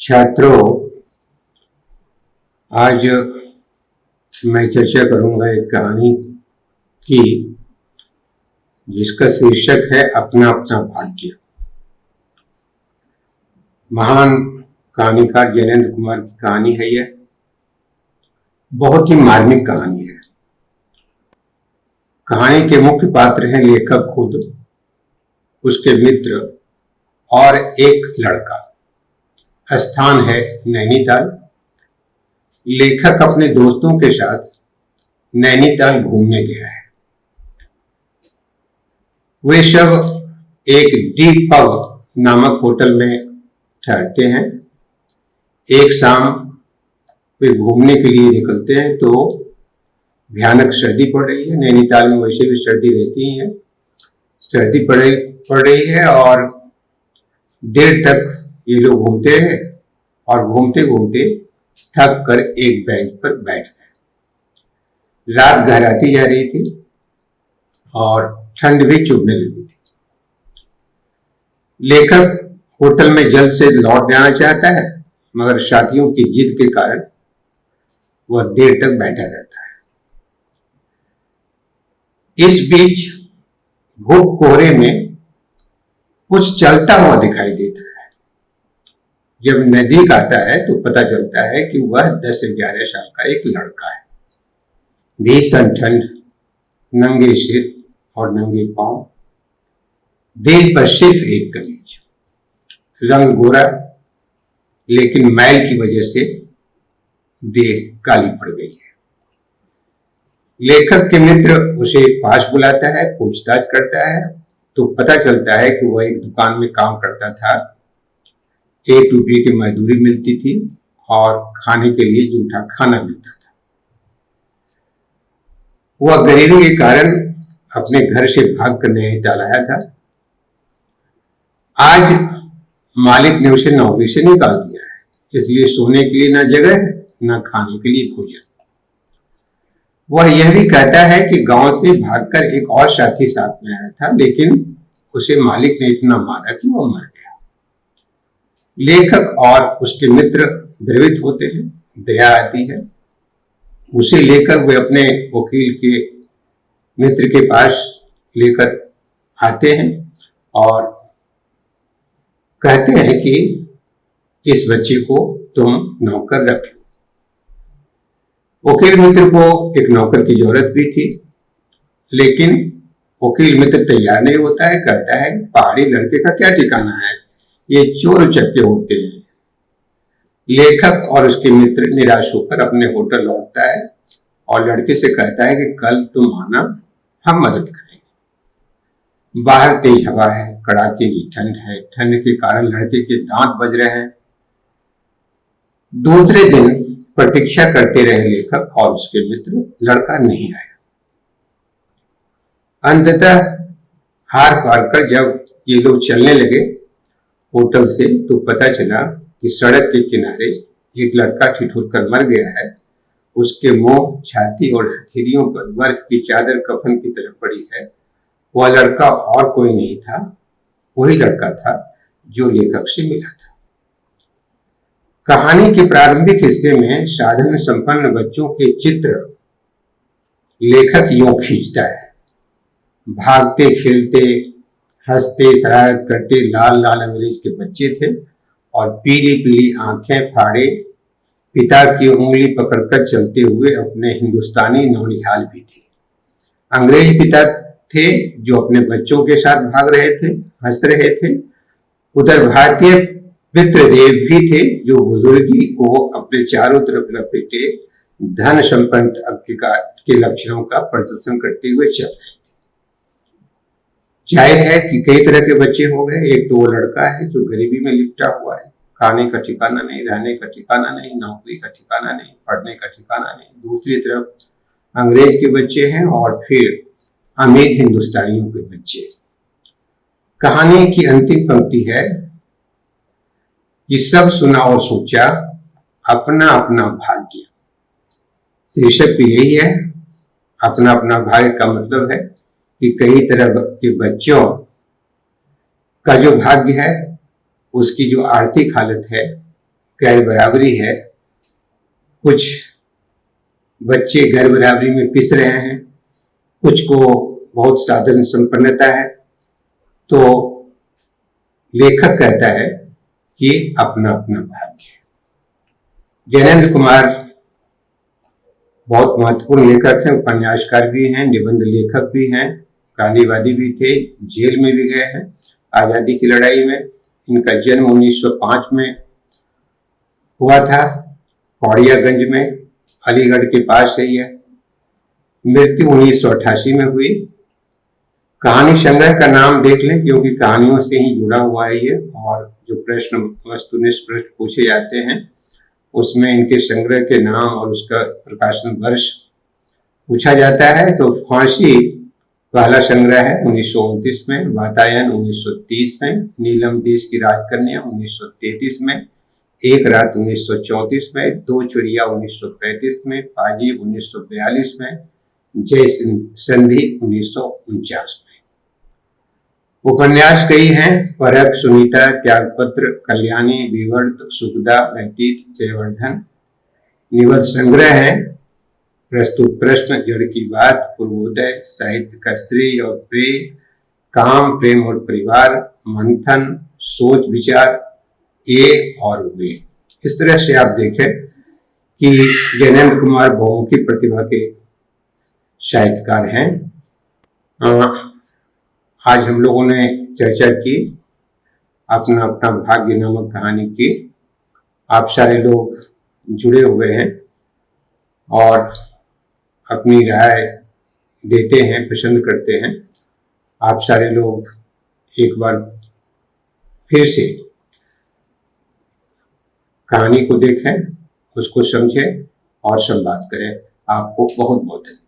छात्रों, आज मैं चर्चा करूंगा एक कहानी की जिसका शीर्षक है अपना अपना भाग्य। महान कहानीकार जैनेन्द्र कुमार की कहानी है। यह बहुत ही मार्मिक कहानी है। कहानी के मुख्य पात्र हैं लेखक खुद, उसके मित्र और एक लड़का। स्थान है नैनीताल। लेखक अपने दोस्तों के साथ नैनीताल घूमने गया है। वे सब एक डीप पब नामक होटल में ठहरते हैं। एक शाम वे घूमने के लिए निकलते हैं तो भयानक सर्दी पड़ रही है। नैनीताल में वैसे भी सर्दी रहती ही है। सर्दी पड़ रही है और देर तक ये लोग घूमते रहे और घूमते घूमते थक कर एक बेंच पर बैठ गए। रात गहराती जा रही थी और ठंड भी चुभने लगी थी। लेखक होटल में जल्द से लौट जाना चाहता है, मगर साथियों की जिद के कारण वह देर तक बैठा रहता है। इस बीच घुप कोहरे में कुछ चलता हुआ दिखाई देता है। जब नजदीक आता है तो पता चलता है कि वह 10-11 साल का एक लड़का है। भीषण ठंड, नंगे सिर और नंगे पांव, देह पर सिर्फ एक कमीज, रंग गोरा लेकिन मैल की वजह से देह काली पड़ गई है। लेखक के मित्र उसे पास बुलाता है, पूछताछ करता है तो पता चलता है कि वह एक दुकान में काम करता था। 1 रुपये की मजदूरी मिलती थी और खाने के लिए जूठा खाना मिलता था। वह गरीबी के कारण अपने घर से भागकर नैनीताल आया था। आज मालिक ने उसे नौकरी से निकाल दिया है, इसलिए सोने के लिए न जगह है न खाने के लिए भोजन। वह यह भी कहता है कि गांव से भागकर एक और साथी साथ में आया था, लेकिन उसे मालिक ने इतना मारा कि वह मर गया। लेखक और उसके मित्र द्रवित होते हैं, दया आती है। उसे लेकर वे अपने वकील के मित्र के पास लेकर आते हैं और कहते हैं कि इस बच्चे को तुम नौकर रख लो। वकील मित्र को एक नौकर की जरूरत भी थी, लेकिन वकील मित्र तैयार नहीं होता है। कहता है पहाड़ी लड़के का क्या ठिकाना है, ये चोर उचक्के होते हैं। लेखक और उसके मित्र निराश होकर अपने होटल लौटता है और लड़के से कहता है कि कल तुम आना, हम मदद करेंगे। बाहर तेज हवा है, कड़ाके की ठंड है। ठंड के कारण लड़के के दांत बज रहे हैं। दूसरे दिन प्रतीक्षा करते रहे लेखक और उसके मित्र, लड़का नहीं आया। अंततः हार पार कर जब ये लोग चलने लगे होटल से तो पता चला कि सड़क के किनारे एक लड़का ठिठुर कर मर गया है। उसके मुंह, छाती और हथेलियों पर बर्फ की चादर कफन की तरह पड़ी है। वह लड़का और कोई नहीं था, वही लड़का था जो लेखक से मिला था। कहानी के प्रारंभिक हिस्से में साधन संपन्न बच्चों के चित्र लेखक यूं खींचता है। भागते, खेलते, हंसते, शरारत करते लाल लाल अंग्रेज के बच्चे थे और पीली पीली आंखें फाड़े पिता की उंगली पकड़कर चलते हुए अपने हिंदुस्तानी नौनिहाल भी थे। अंग्रेज पिता थे जो अपने बच्चों के साथ भाग रहे थे, हंस रहे थे। उधर भारतीय पितृदेव भी थे जो बुजुर्गी को अपने चारों तरफ लपेटे धन संपन्न के लक्षणों का प्रदर्शन करते हुए चल रहे थे। जाहिर है कि कई तरह के बच्चे हो गए। एक तो वो लड़का है जो गरीबी में लिपटा हुआ है, खाने का ठिकाना नहीं, रहने का ठिकाना नहीं, नौकरी का ठिकाना नहीं, पढ़ने का ठिकाना नहीं। दूसरी तरफ अंग्रेज के बच्चे हैं और फिर अमीर हिंदुस्तानियों के बच्चे। कहानी की अंतिम पंक्ति है कि सब सुना और सोचा, अपना अपना भाग्य। शीर्षक भी यही है। अपना अपना भाग्य का मतलब है कि कई तरह के बच्चों का जो भाग्य है, उसकी जो आर्थिक हालत है, गैर बराबरी है, कुछ बच्चे गैर बराबरी में पिस रहे हैं, कुछ को बहुत साधन संपन्नता है, तो लेखक कहता है कि अपना अपना भाग्य। ज्ञानेंद्र कुमार बहुत महत्वपूर्ण लेखक हैं, उपन्यासकार भी हैं, निबंध लेखक भी हैं, गांधीवादी भी थे, जेल में भी गए हैं आजादी की लड़ाई में। इनका जन्म 1905 में हुआ था, कौड़ियागंज में, अलीगढ़ के पास ही है। मृत्यु 1988 में हुई। कहानी संग्रह का नाम देख लें, क्योंकि कहानियों से ही जुड़ा हुआ है ये, और जो प्रश्न वस्तुनिष्ठ प्रश्न पूछे जाते हैं उसमें इनके संग्रह के नाम और उसका प्रकाशन वर्ष पूछा जाता है। तो फांसी पहला संग्रह है 1929 में, वातायन 1930 में, नीलम देश की राजकन्या 1933 में, एक रात 1934 में, दो चिड़िया 1935 में, पाजी 1942 में, जय संधि 1949 में। उपन्यास कई हैं, परख, सुनीता, त्यागपत्र, कल्याणी, विवर्त, सुखदा, व्यतीत, जयवर्धन। निबंध संग्रह है प्रस्तुत प्रश्न, जड़ की बात, पूर्वोदय, साहित्य का स्त्री और प्रेम, काम, प्रेम और परिवार, मंथन, सोच विचार, ये और वे। इस तरह से आप देखें कि ज्ञानेंद्र कुमार बहुमुखी प्रतिभा के साहित्यकार हैं। आज हम लोगों ने चर्चा की अपना अपना भाग्य नामक कहानी की। आप सारे लोग जुड़े हुए हैं और अपनी राय देते हैं, पसंद करते हैं। आप सारे लोग एक बार फिर से कहानी को देखें, उसको समझें और संवाद करें। आपको बहुत बहुत धन्यवाद।